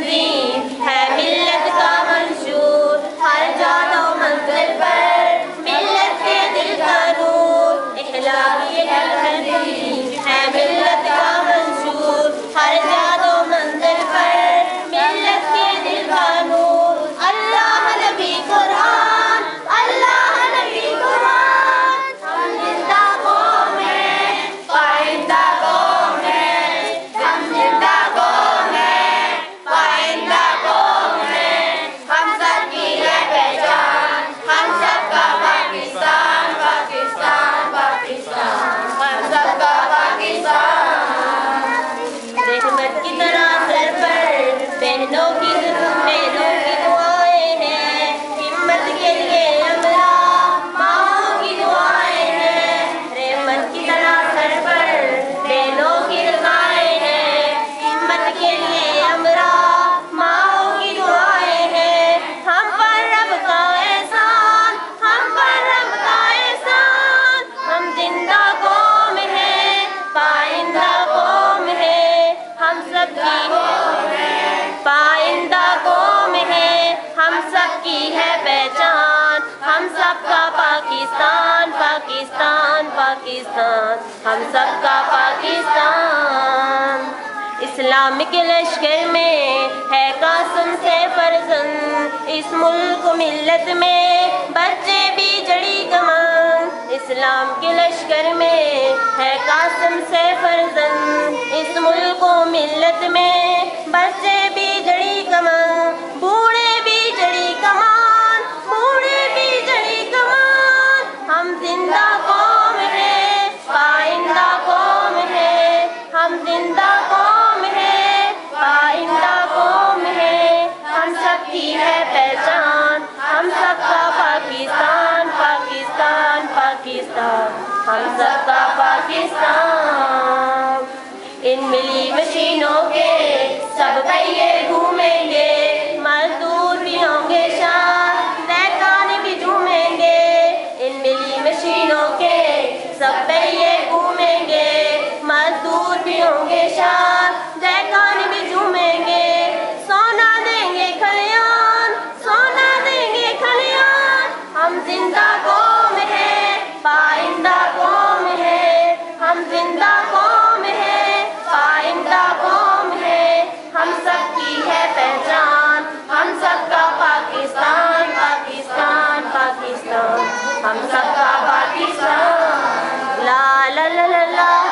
तंजीम है मिल्लत का मंशूर, हर जानो मंजिल पर मिल्लत के दिल का नूर। इखलाकी है तंजीम है मिल्लत का मंशूर, हर जानो मंजिल पर मिल्लत के दिल का नूर। अल्लाह नबी कुरान, अल्लाह नबी कुरान, हम जिंदा कौम है, पाइंदा कौम है, हम जिंदा कौम है, पाइंदा कौम है। हम सब की है पहचान, हम सबका पाकिस्तान, पाकिस्तान, पाकिस्तान, हम सबका पाकिस्तान। रहमत की तरह सर पर बहनों की दुआएं हैं, हिम्मत के लिए अमरा माओ की दुआएं हैं। रहमत की तरह सर पर बहनों की दुआएं हैं, हिम्मत के लिए अमरा माओ की दुआएं हैं। हम पर रब का एहसान, हम पर रब का एहसान, हम जिंदा कौम है, पाइंदा कौम है, हम सबकी पाइंदा कौम है, हम सबकी है पहचान, हम सबका पाकिस्तान, पाकिस्तान, पाकिस्तान, हम सबका पाकिस्तान। इस्लाम के लश्कर में है कासिम से फर्जंद, इस मुल्क मिल्लत में बच्चे भी जड़ी कमान। इस्लाम के लश्कर में है कासिम से फर्जंद, इस मुल्क मिल्लत में बच्चे भी जड़ी कमान, बूढ़े भी जड़ी कमान, बूढ़े भी जड़ी कमान। हम जिंदा कौम है, पाइंदा कौम है, हम जिंदा कौम है, पाइंदा कौम है। हम सबकी है पहचान, हम सबका पाकिस्तान, पाकिस्तान, पाकिस्तान, हम सबका पाकिस्तान। इन मिली मशीनों के सब पहिए घूमेंगे, मजदूर भी होंगे शान, दैकान भी झूमेंगे। इन मिली मशीनों के सब पहिए घूमेंगे, मजदूर भी होंगे शान, दैकान भी झूमेंगे। सोना देंगे खलियान, सोना देंगे खलियान, हम जिंदा कौम है, पाइंदा कौम है, हम जिंदा कौम है, पाइंदा कौम है। हम सबकी है पहचान, हम सबका पाकिस्तान, पाकिस्तान, पाकिस्तान, हम सबका पाकिस्तान। ला ला ला ला ला।